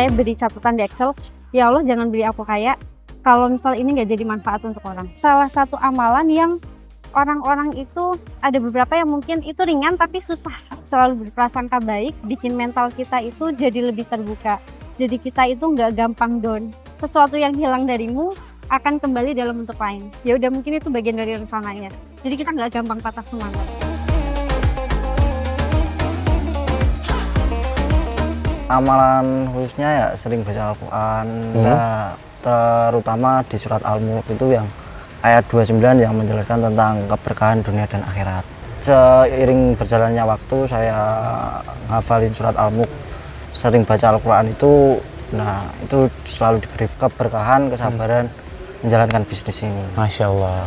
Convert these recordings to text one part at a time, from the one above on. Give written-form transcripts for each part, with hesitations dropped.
saya beri catatan di Excel, ya Allah jangan beri aku kaya kalau misal ini nggak jadi manfaat untuk orang. Salah satu amalan yang orang-orang itu ada beberapa yang mungkin itu ringan tapi susah. Selalu berprasangka baik, bikin mental kita itu jadi lebih terbuka. Jadi kita itu nggak gampang down. Sesuatu yang hilang darimu akan kembali dalam bentuk lain. Ya udah, mungkin itu bagian dari rencananya. Jadi kita nggak gampang patah semangat. Amalan khususnya ya sering baca Al-Quran, terutama di surat Al-Mulk itu yang ayat 29 yang menjelaskan tentang keberkahan dunia dan akhirat. Seiring berjalannya waktu saya ngafalin surat Al-Mulk, sering baca Al-Quran itu, nah itu selalu diberi keberkahan, kesabaran menjalankan bisnis ini. Masya Allah.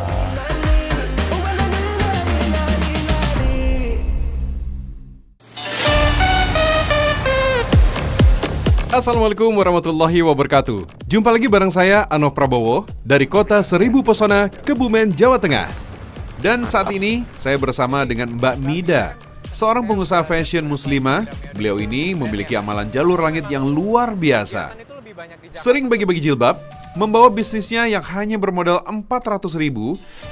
Assalamualaikum warahmatullahi wabarakatuh. Jumpa lagi bareng saya, Anof Prabowo, dari kota Seribu Pesona, Kebumen, Jawa Tengah. Dan saat ini saya bersama dengan Mbak Mida, seorang pengusaha fashion muslimah. Beliau ini memiliki amalan jalur langit yang luar biasa. Sering bagi-bagi jilbab, membawa bisnisnya yang hanya bermodal 400.000,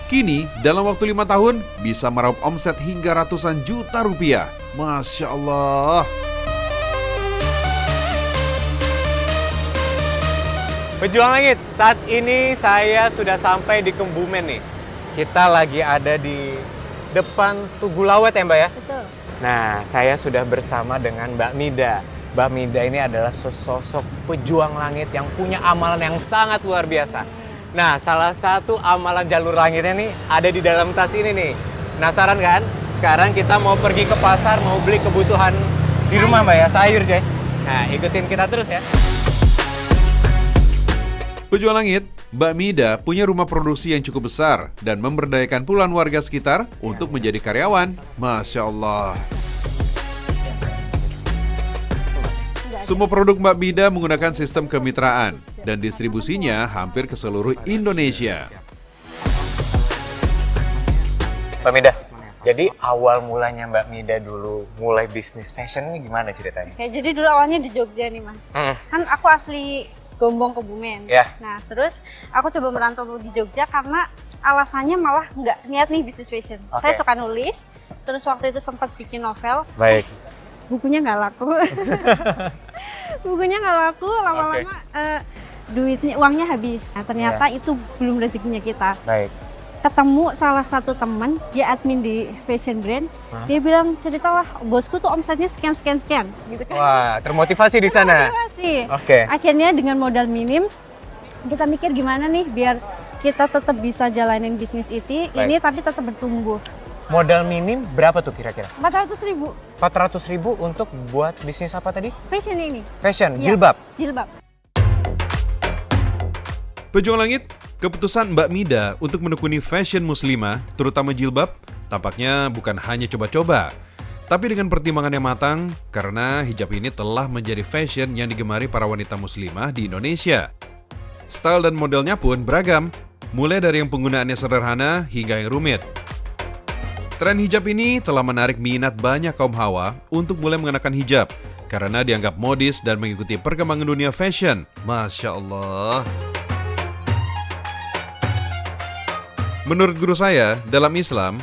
kini dalam waktu 5 tahun bisa meraup omset hingga ratusan juta rupiah. Masya Allah. Pejuang Langit, saat ini saya sudah sampai di Kebumen nih. Kita lagi ada di depan Tugu Lawet ya Mbak ya? Betul. Nah, saya sudah bersama dengan Mbak Mida. Mbak Mida ini adalah sosok pejuang langit yang punya amalan yang sangat luar biasa. Nah, salah satu amalan jalur langitnya nih ada di dalam tas ini nih. Penasaran kan? Sekarang kita mau pergi ke pasar, mau beli kebutuhan di rumah Mbak ya, sayur Jay. Nah, ikutin kita terus ya. Pejuang Langit, Mbak Mida punya rumah produksi yang cukup besar dan memberdayakan puluhan warga sekitar untuk menjadi karyawan. Masya Allah. Semua produk Mbak Mida menggunakan sistem kemitraan dan distribusinya hampir ke seluruh Indonesia. Mbak Mida, jadi awal mulanya Mbak Mida dulu mulai bisnis fashion ini gimana ceritanya? Oke, jadi dulu awalnya di Jogja nih Mas. Kan aku asli Gombong, Kebumen. Ya. Nah, terus aku coba merantau di Jogja karena alasannya malah nggak niat nih bisnis fashion. Oke. Saya suka nulis, terus waktu itu sempat bikin novel. Baik. Bukunya nggak laku. Bukunya nggak laku, lama-lama uangnya habis. Nah, ternyata itu belum rezekinya kita. Baik. Ketemu salah satu teman, dia admin di fashion brand. Dia bilang, ceritalah bosku tuh omsetnya sekian gitu kan. Wah, termotivasi di sana. Termotivasi. Oke. Akhirnya dengan modal minim kita mikir gimana nih biar kita tetap bisa jalanin bisnis ini tapi tetap bertumbuh. Modal minim berapa tuh kira-kira? 400.000. 400.000 untuk buat bisnis apa tadi? Fashion ini. Fashion, Ya, jilbab. Jilbab. Pejuang Langit, keputusan Mbak Mida untuk menekuni fashion muslimah, terutama jilbab, tampaknya bukan hanya coba-coba, tapi dengan pertimbangan yang matang karena hijab ini telah menjadi fashion yang digemari para wanita muslimah di Indonesia. Style dan modelnya pun beragam, mulai dari yang penggunaannya sederhana hingga yang rumit. Tren hijab ini telah menarik minat banyak kaum hawa untuk mulai mengenakan hijab karena dianggap modis dan mengikuti perkembangan dunia fashion. Masya Allah. Menurut guru saya, dalam Islam,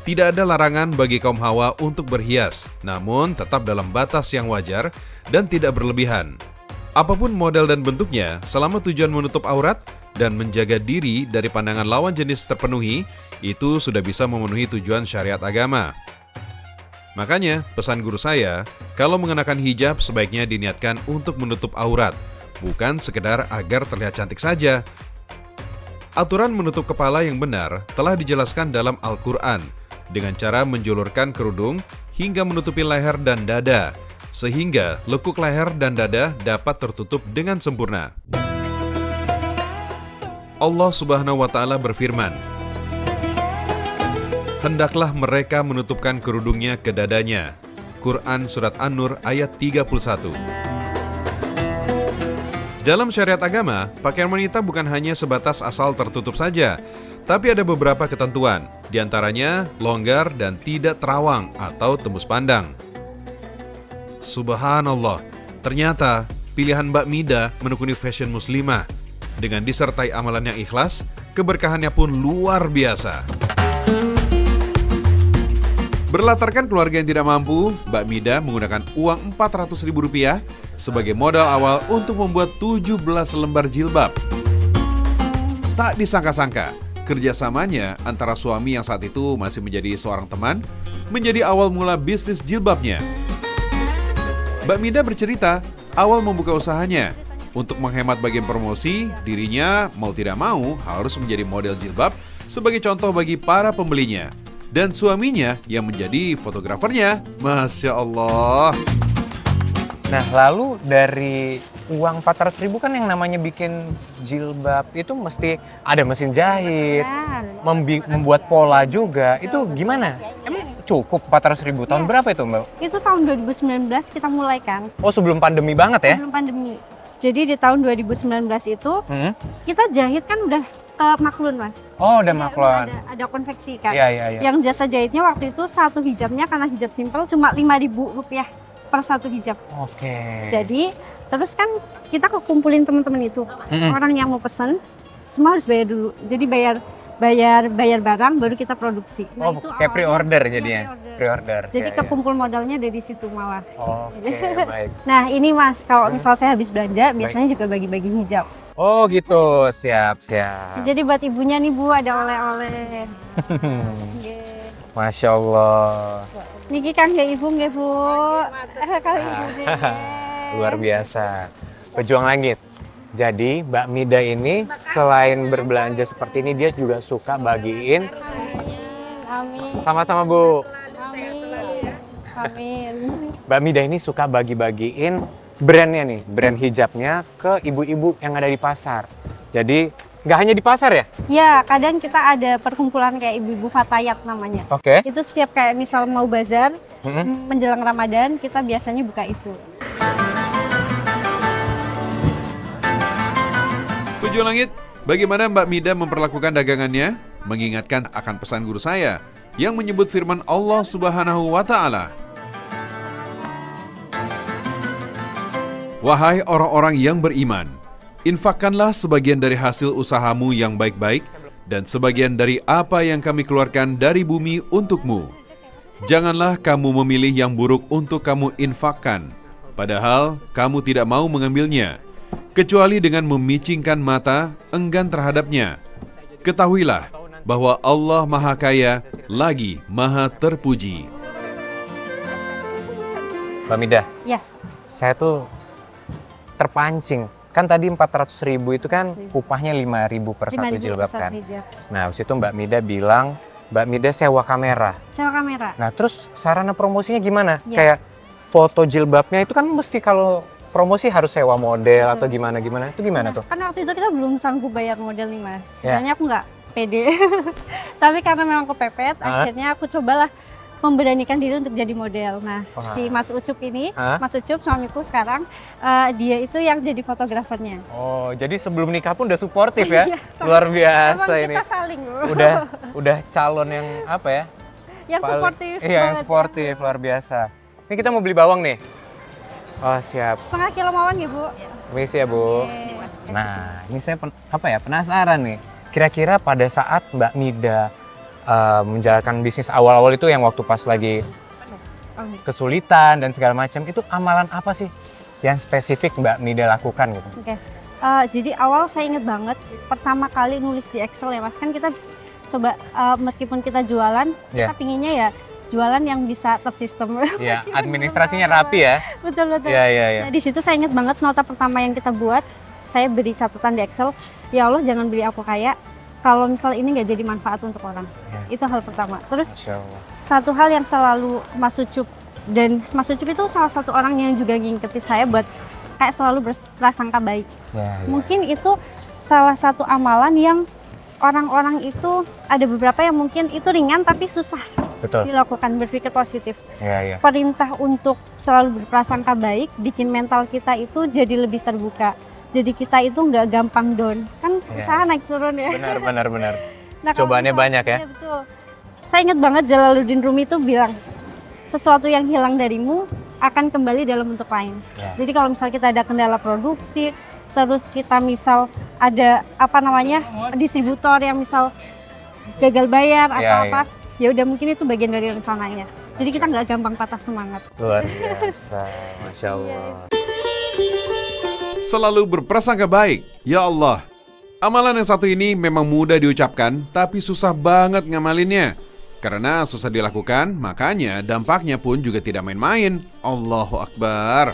tidak ada larangan bagi kaum hawa untuk berhias, namun tetap dalam batas yang wajar dan tidak berlebihan. Apapun model dan bentuknya, selama tujuan menutup aurat dan menjaga diri dari pandangan lawan jenis terpenuhi, itu sudah bisa memenuhi tujuan syariat agama. Makanya, pesan guru saya, kalau mengenakan hijab sebaiknya diniatkan untuk menutup aurat, bukan sekedar agar terlihat cantik saja. Aturan menutup kepala yang benar telah dijelaskan dalam Al-Quran dengan cara menjulurkan kerudung hingga menutupi leher dan dada, sehingga lekuk leher dan dada dapat tertutup dengan sempurna. Allah Subhanahu wa Ta'ala berfirman, "Hendaklah mereka menutupkan kerudungnya ke dadanya." Quran Surat An-Nur ayat 31. Dalam syariat agama, pakaian wanita bukan hanya sebatas asal tertutup saja, tapi ada beberapa ketentuan, diantaranya longgar dan tidak terawang atau tembus pandang. Subhanallah, ternyata pilihan Mbak Mida menekuni fashion muslimah. Dengan disertai amalan yang ikhlas, keberkahannya pun luar biasa. Berlatarkan keluarga yang tidak mampu, Mbak Mida menggunakan uang Rp400.000 sebagai modal awal untuk membuat 17 lembar jilbab. Tak disangka-sangka, kerjasamanya antara suami yang saat itu masih menjadi seorang teman, menjadi awal mula bisnis jilbabnya. Mbak Mida bercerita, awal membuka usahanya, untuk menghemat bagian promosi, dirinya mau tidak mau harus menjadi model jilbab sebagai contoh bagi para pembelinya. Dan suaminya yang menjadi fotografernya. Masya Allah. Nah, lalu dari uang 400.000 kan yang namanya bikin jilbab itu mesti ada mesin jahit, membuat pola juga. Itu gimana? Emang cukup 400.000? Tahun berapa itu, Mbak? Itu tahun 2019 kita mulai kan. Oh, sebelum pandemi banget ya? Sebelum pandemi. Jadi di tahun 2019 itu kita jahit kan udah maklun, Mas. Oh, udah Iya, maklun. Ada konveksi kan. Iya. Yang jasa jahitnya waktu itu satu hijabnya karena hijab simpel cuma Rp5.000 per satu hijab. Oke. Jadi terus kan kita kekumpulin teman-teman itu. Orang yang mau pesen semua harus bayar dulu. Jadi bayar barang baru kita produksi. Oh, itu kayak pre-order awalnya, jadinya. pre-order. Pre-order. Jadi Iya, kekumpul modalnya dari situ malah. Oke, baik. Nah ini Mas, kalau misal saya habis belanja, biasanya juga bagi-bagi hijab. Oh gitu, siap. Jadi buat ibunya nih Bu, ada oleh-oleh. Nggih. Masya Allah. Niki kan nggak ibu nggak Bu? Kalau ibu nggih. Luar biasa. Pejuang langit. Jadi Mbak Mida ini selain berbelanja seperti ini, dia juga suka bagiin. Amin. Sama-sama Bu. Amin. Mbak Mida ini suka bagi-bagiin brandnya nih, brand hijabnya ke ibu-ibu yang ada di pasar. Jadi nggak hanya di pasar ya? Ya, kadang kita ada perkumpulan kayak ibu-ibu Fatayat namanya. Oke. Itu setiap kayak misal mau bazar, menjelang Ramadan, kita biasanya buka itu. Pejuang Langit, bagaimana Mbak Mida memperlakukan dagangannya? Mengingatkan akan pesan guru saya yang menyebut firman Allah Subhanahu wa Ta'ala. Wahai orang-orang yang beriman, infakkanlah sebagian dari hasil usahamu yang baik-baik dan sebagian dari apa yang kami keluarkan dari bumi untukmu. Janganlah kamu memilih yang buruk untuk kamu infakkan, padahal kamu tidak mau mengambilnya, kecuali dengan memicingkan mata enggan terhadapnya. Ketahuilah bahwa Allah Maha Kaya lagi Maha Terpuji. Mbak Mida, Ya. saya tuh terpancing. Kan tadi 400.000 itu kan upahnya 5.000 per satu 5.000 jilbab per satu kan. hijab. Nah, habis itu Mbak Mida bilang, Mbak Mida sewa kamera. Sewa kamera. Nah, terus sarana promosinya gimana? Ya. Kayak foto jilbabnya itu kan mesti kalau promosi harus sewa model atau gimana-gimana. Itu gimana tuh? Kan waktu itu kita belum sanggup bayar model nih Mas. Ya. Sebenarnya aku nggak pede. Tapi karena memang kepepet, akhirnya aku cobalah memberanikan diri untuk jadi model. Nah, si Mas Ucup ini, Mas Ucup suamiku sekarang, dia itu yang jadi fotografernya. Oh, jadi sebelum nikah pun udah suportif ya? Iya, Luar biasa emang ini. kita saling loh. Udah calon yang apa ya? Yang suportif Iya, yang banget. suportif, luar biasa. Ini kita mau beli bawang nih. Oh, siap. Setengah kilo mawar ya Bu? Permisi ya, Bu. Nah, ini saya penasaran nih. Kira-kira pada saat Mbak Mida menjalankan bisnis awal-awal itu yang waktu pas lagi kesulitan dan segala macam, itu amalan apa sih yang spesifik Mbak Mida lakukan gitu? Oke. Jadi awal saya inget banget pertama kali nulis di Excel ya Mas, kan kita coba meskipun kita jualan, kita pinginnya ya jualan yang bisa tersistem. Iya, administrasinya rapi ya. Betul. Iya. Nah, di situ saya ingat banget nota pertama yang kita buat, saya beri catatan di Excel, ya Allah jangan beri aku kaya kalau misal ini nggak jadi manfaat untuk orang. Itu hal pertama. Terus satu hal yang selalu Mas Ucup, dan Mas Ucup itu salah satu orang yang juga ngingketi saya buat kayak selalu berprasangka baik. Mungkin itu salah satu amalan yang orang-orang itu ada beberapa yang mungkin itu ringan tapi susah dilakukan, berpikir positif. Perintah untuk selalu berprasangka baik bikin mental kita itu jadi lebih terbuka. Jadi kita itu nggak gampang down, kan usaha naik turun ya. Benar. Nah, cobaannya banyak ya. Iya, betul. Saya ingat banget Jalaluddin Rumi itu bilang, sesuatu yang hilang darimu akan kembali dalam bentuk lain. Ya. Jadi kalau misalnya kita ada kendala produksi, terus kita misal ada distributor yang misal gagal bayar atau Ya, apa, ya udah mungkin itu bagian dari rencananya. Jadi kita nggak gampang patah semangat. Luar biasa, Masya Allah. Selalu berprasangka baik. Ya Allah, amalan yang satu ini memang mudah diucapkan, tapi susah banget ngamalinnya. Karena susah dilakukan, makanya dampaknya pun juga tidak main-main. Allahu Akbar.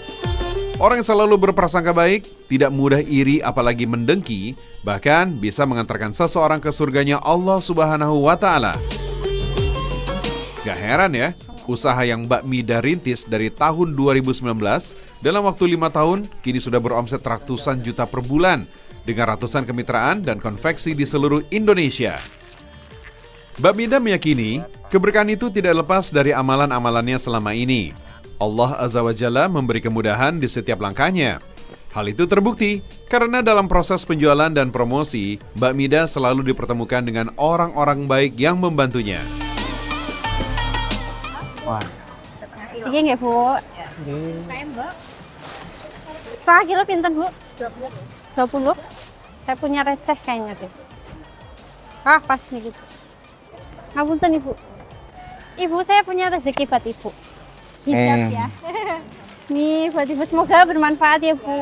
Orang yang selalu berprasangka baik, tidak mudah iri apalagi mendengki, bahkan bisa mengantarkan seseorang ke surganya Allah Subhanahu wa Ta'ala. Gak heran ya, usaha yang Mbak Mida rintis dari tahun 2019, dalam waktu 5 tahun, kini sudah beromset ratusan juta per bulan, dengan ratusan kemitraan dan konveksi di seluruh Indonesia. Mbak Mida meyakini, keberkahan itu tidak lepas dari amalan-amalannya selama ini. Allah Azza wa Jalla memberi kemudahan di setiap langkahnya. Hal itu terbukti karena dalam proses penjualan dan promosi, Mbak Mida selalu dipertemukan dengan orang-orang baik yang membantunya. Wah. Iya nggak Bu? Setengah kilo pinten Bu? 20. Saya punya receh kayaknya deh. Ah pas nih gitu. Ngapunten Ibu. Ibu saya punya rezeki buat Ibu. Hijab ya. Nih buat Ibu, semoga bermanfaat ya Bu.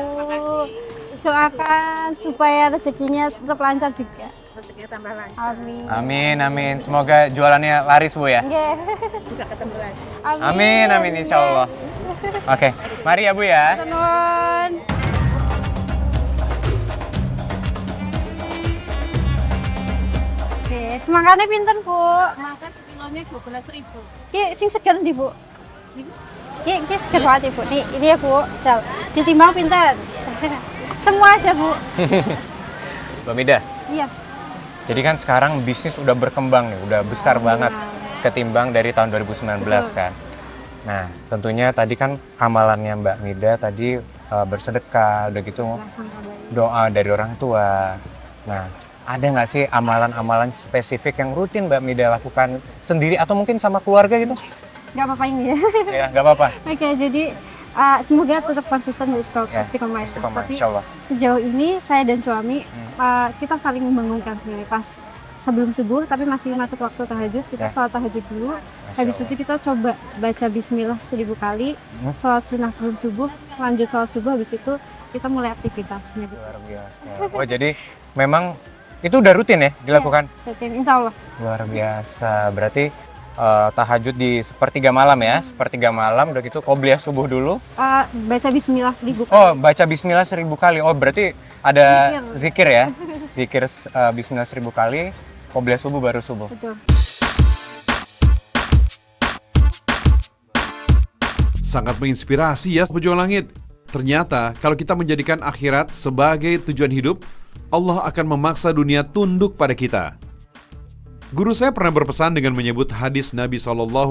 Doakan supaya rezekinya tetap lancar juga. Rezekinya tambah lancar. Amin. Amin, amin. Semoga jualannya laris Bu ya. Nggih. Bisa ketemu lagi. Amin, amin insya Allah. Oke, mari ya Bu ya. Nuwun. Oke, semangkanya pinten Bu? Maka sekilonya 12.000. Ki sing seger ndi Bu? Ki seger banget Ibu. Nih, ini ya Bu. Jal. Ditimbang pinten? Semua aja Bu. Mbak Mida, Iya. jadi kan sekarang bisnis udah berkembang nih, udah besar banget ketimbang dari tahun 2019 kan. Nah, tentunya tadi kan amalannya Mbak Mida tadi bersedekah, udah gitu doa dari orang tua. Nah, ada nggak sih amalan-amalan spesifik yang rutin Mbak Mida lakukan sendiri atau mungkin sama keluarga gitu? Nggak apa-apa ini ya. Ya, nggak apa-apa. Oke, jadi semoga tetap konsisten di istiqomah. Istiqomah, Tapi insya Allah. sejauh ini saya dan suami kita saling membangunkan sebenarnya pas sebelum subuh, tapi masih masuk waktu tahajud, kita sholat tahajud dulu. Habis itu kita coba baca bismillah 1000 kali, sholat sunnah sebelum subuh, lanjut sholat subuh, habis itu kita mulai aktivitasnya. Luar biasa. Oh, jadi memang itu udah rutin ya dilakukan? Rutin, insya Allah. Luar biasa. Berarti tahajud di sepertiga malam ya, sepertiga malam udah gitu qobliyah subuh dulu. Baca bismillah 1000 kali. Oh, baca bismillah 1000 kali. Oh, berarti ada zikir ya. Zikir bismillah 1000 kali, qobliyah subuh baru subuh. Betul. Sangat menginspirasi ya pejuang langit. Ternyata kalau kita menjadikan akhirat sebagai tujuan hidup, Allah akan memaksa dunia tunduk pada kita. Guru saya pernah berpesan dengan menyebut hadis Nabi SAW.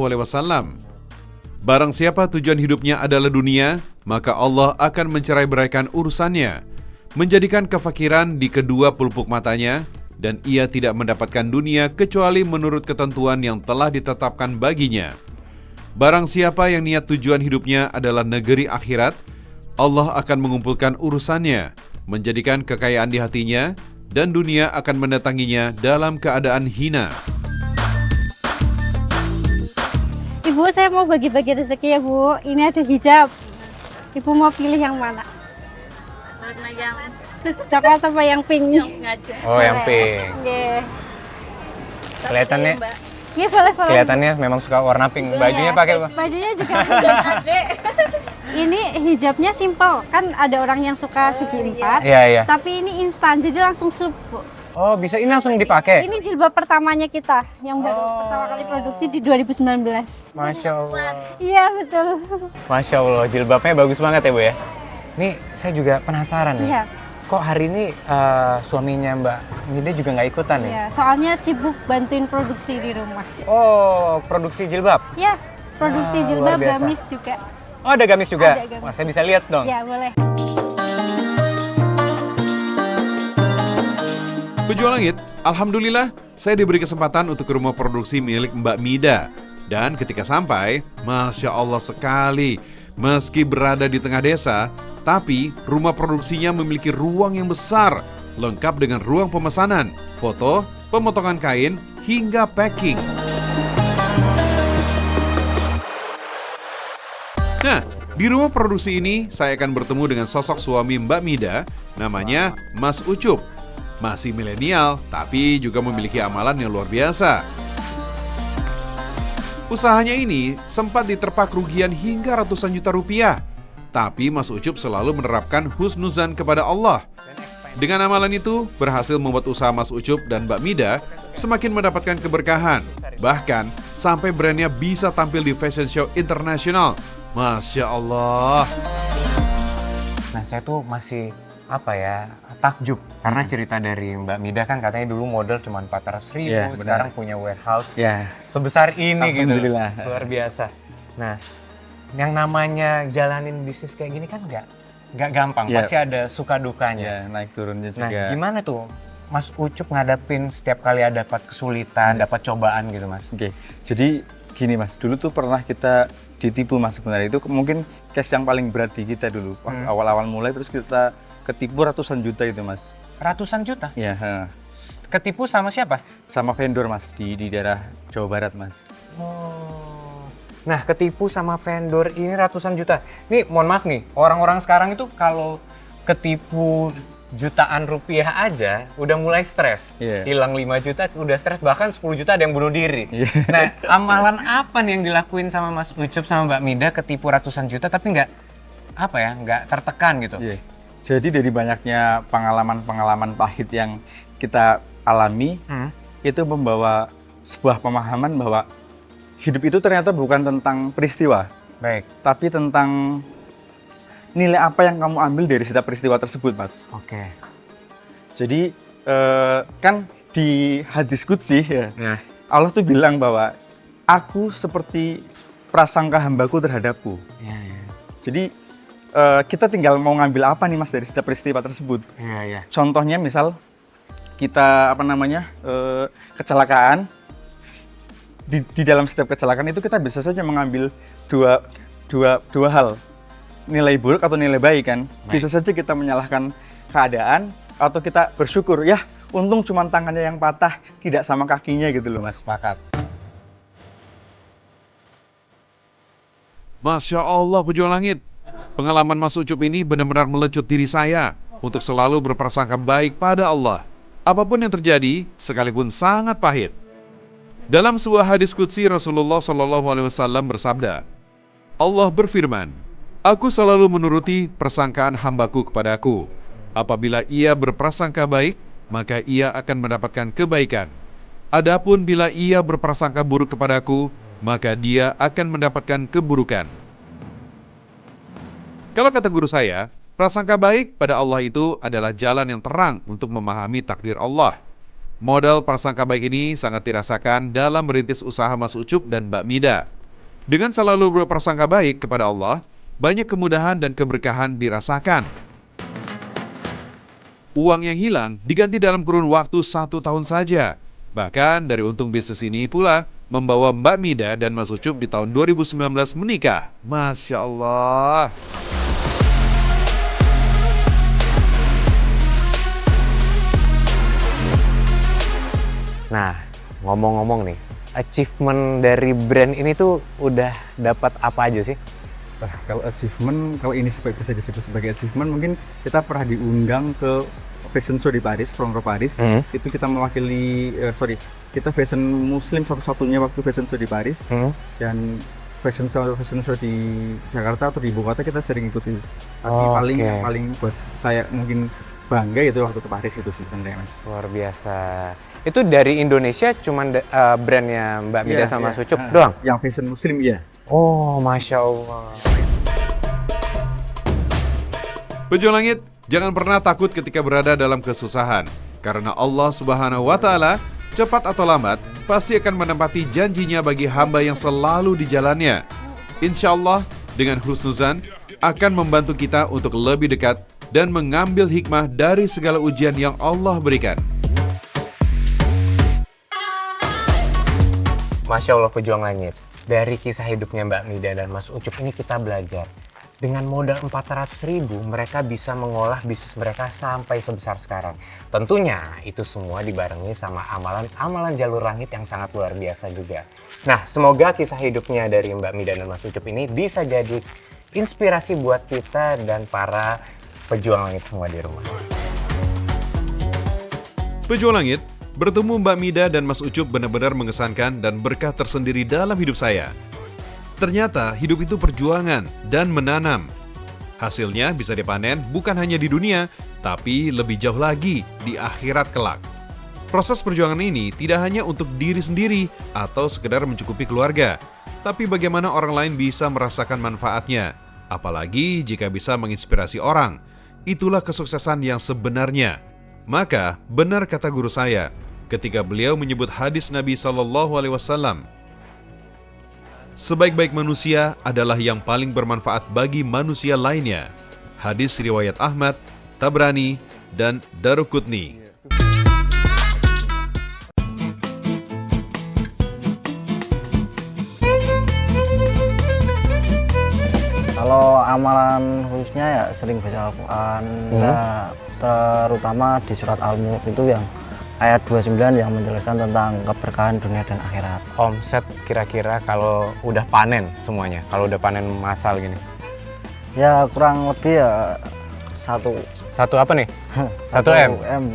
Barang siapa tujuan hidupnya adalah dunia, maka Allah akan mencerai-beraikan urusannya, menjadikan kefakiran di kedua pelupuk matanya, dan ia tidak mendapatkan dunia kecuali menurut ketentuan yang telah ditetapkan baginya. Barang siapa yang niat tujuan hidupnya adalah negeri akhirat, Allah akan mengumpulkan urusannya, menjadikan kekayaan di hatinya, dan dunia akan mendatanginya dalam keadaan hina. Ibu, saya mau bagi-bagi rezeki ya Bu. Ini ada hijab. Ibu mau pilih yang mana? Warna yang Coklat apa yang pink? ngajak. Oh, yang pink. Nggih. Kelihatannya Nggih, boleh. kelihatannya memang suka warna pink. Bajunya pakai apa? Bajunya juga ini hijabnya simple. Kan ada orang yang suka segi 4. Iya, iya. Tapi ini instan, jadi langsung slup, Bu. Oh, bisa ini langsung dipakai. Ini jilbab pertamanya kita yang baru pertama kali produksi di 2019. Masya Allah. Iya, betul. Masya Allah, jilbabnya bagus banget ya Bu ya. Nih, saya juga penasaran nih. Iya. Kok hari ini suaminya Mbak Mida juga nggak ikutan nih? Iya, soalnya sibuk bantuin produksi di rumah. Oh, produksi jilbab? Ya, produksi Wah, jilbab, luar biasa. gamis juga. Oh, ada gamis juga? Ada gamis. Wah, saya bisa lihat dong. Ya, boleh. Pejuang langit, alhamdulillah saya diberi kesempatan untuk ke rumah produksi milik Mbak Mida. Dan ketika sampai, Masya Allah sekali, Meski berada di tengah desa, tapi rumah produksinya memiliki ruang yang besar, lengkap dengan ruang pemesanan, foto, pemotongan kain, hingga packing. Nah, di rumah produksi ini saya akan bertemu dengan sosok suami Mbak Mida, namanya Mas Ucup. Masih milenial, tapi juga memiliki amalan yang luar biasa. Usahanya ini sempat diterpa kerugian hingga ratusan juta rupiah. Tapi Mas Ucup selalu menerapkan husnuzan kepada Allah. Dengan amalan itu, berhasil membuat usaha Mas Ucup dan Mbak Mida semakin mendapatkan keberkahan. Bahkan, sampai brandnya bisa tampil di fashion show internasional. Masya Allah. Nah, saya tuh masih takjub karena cerita dari Mbak Mida kan katanya dulu modal cuma 400.000, Iya, sekarang punya warehouse Ya, sebesar ini gitu. Alhamdulillah. Luar biasa. Nah, yang namanya jalanin bisnis kayak gini kan nggak gampang, Iya. pasti ada suka dukanya. naik turunnya Nah, gimana tuh Mas Ucup ngadapin setiap kali ada dapat kesulitan, dapat cobaan gitu, Mas? Oke, jadi gini Mas, dulu tuh pernah kita ditipu Mas sebenarnya. Itu mungkin case yang paling berat di kita dulu. Waktu awal-awal mulai terus kita ketipu ratusan juta itu Mas. Ratusan juta? Ya, Ketipu sama siapa? sama vendor Mas di daerah Jawa Barat Mas. Oh. Nah, ketipu sama vendor ini ratusan juta. Nih, mohon maaf nih, orang-orang sekarang itu kalau ketipu jutaan rupiah aja udah mulai stres. Iya. Hilang 5 juta udah stres, bahkan 10 juta ada yang bunuh diri. Iya. Nah, amalan apa nih yang dilakuin sama Mas Ucup sama Mbak Mida ketipu ratusan juta tapi nggak tertekan gitu? Iya. Jadi dari banyaknya pengalaman-pengalaman pahit yang kita alami, itu membawa sebuah pemahaman bahwa hidup itu ternyata bukan tentang peristiwa, Baik, tapi tentang nilai apa yang kamu ambil dari setiap peristiwa tersebut, Mas. oke. Jadi kan di hadis qudsi ya, Nah, Allah tuh bilang bahwa aku seperti prasangka hambaku terhadapku. iya. Jadi kita tinggal mau ngambil apa nih Mas dari setiap peristiwa tersebut. Iya. Contohnya misal kita kecelakaan, di dalam setiap kecelakaan itu kita bisa saja mengambil dua hal, nilai buruk atau nilai baik kan. Bisa saja kita menyalahkan keadaan atau kita bersyukur ya untung cuma tangannya yang patah tidak sama kakinya gitu loh Mas. Sepakat. Masya Allah, pejuang langit. Pengalaman Mas Ucup ini benar-benar melecut diri saya untuk selalu berprasangka baik pada Allah. Apapun yang terjadi, sekalipun sangat pahit. Dalam sebuah hadis qudsi Rasulullah SAW bersabda, Allah berfirman, Aku selalu menuruti persangkaan hambaku kepadaku. Apabila ia berprasangka baik, maka ia akan mendapatkan kebaikan. Adapun bila ia berprasangka buruk kepadaku, maka dia akan mendapatkan keburukan. Kalau kata guru saya, prasangka baik pada Allah itu adalah jalan yang terang untuk memahami takdir Allah. Modal prasangka baik ini sangat dirasakan dalam merintis usaha Mas Ucup dan Mbak Mida. Dengan selalu berprasangka baik kepada Allah, banyak kemudahan dan keberkahan dirasakan. Uang yang hilang diganti dalam kurun waktu 1 tahun saja. Bahkan dari untung bisnis ini pula membawa Mbak Mida dan Mas Ucup di tahun 2019 menikah. Masya Allah. Nah, ngomong-ngomong nih, achievement dari brand ini tuh udah dapat apa aja sih? Kalau achievement, kalau ini bisa disebut sebagai achievement, mungkin kita pernah diundang ke fashion show di Paris, Prongko Paris. Itu kita mewakili, kita fashion muslim satu-satunya waktu fashion show di Paris. Dan fashion show di Jakarta atau di ibu kota kita sering ikuti. Tapi paling buat saya mungkin bangga itu waktu ke Paris itu sih sebenarnya Mas. Luar biasa. Itu dari Indonesia cuman brandnya Mbak Mida sama Mas Ucup doang? Yang fashion muslim ya. Oh, Masya Allah. Pejuang langit, jangan pernah takut ketika berada dalam kesusahan. Karena Allah Subhanahu wa Ta'ala, cepat atau lambat, pasti akan menempati janjinya bagi hamba yang selalu di jalannya. Insya Allah, dengan husnuzan, akan membantu kita untuk lebih dekat dan mengambil hikmah dari segala ujian yang Allah berikan. Masya Allah, pejuang langit. Dari kisah hidupnya Mbak Mida dan Mas Ucup ini kita belajar Dengan modal 400.000 mereka bisa mengolah bisnis mereka sampai sebesar sekarang. Tentunya itu semua dibarengi sama amalan-amalan jalur langit yang sangat luar biasa juga. Nah, semoga kisah hidupnya dari Mbak Mida dan Mas Ucup ini bisa jadi inspirasi buat kita dan para pejuang langit semua di rumah. Pejuang Langit, bertemu Mbak Mida dan Mas Ucup benar-benar mengesankan dan berkah tersendiri dalam hidup saya. Ternyata hidup itu perjuangan dan menanam. Hasilnya bisa dipanen bukan hanya di dunia, tapi lebih jauh lagi di akhirat kelak. Proses perjuangan ini tidak hanya untuk diri sendiri atau sekedar mencukupi keluarga, tapi bagaimana orang lain bisa merasakan manfaatnya. Apalagi jika bisa menginspirasi orang. Itulah kesuksesan yang sebenarnya. Maka benar kata guru saya ketika beliau menyebut hadis Nabi SAW, sebaik-baik manusia adalah yang paling bermanfaat bagi manusia lainnya. Hadis riwayat Ahmad, Tabrani, dan Daruqutni. Kalau amalan khususnya ya sering baca Al-Quran, ya, terutama di surat Al-Mulk itu yang ayat 29 yang menjelaskan tentang keberkahan dunia dan akhirat. Omset kira-kira kalau udah panen semuanya, kalau udah panen massal gini. Ya kurang lebih ya satu Satu apa nih? 1 M. M.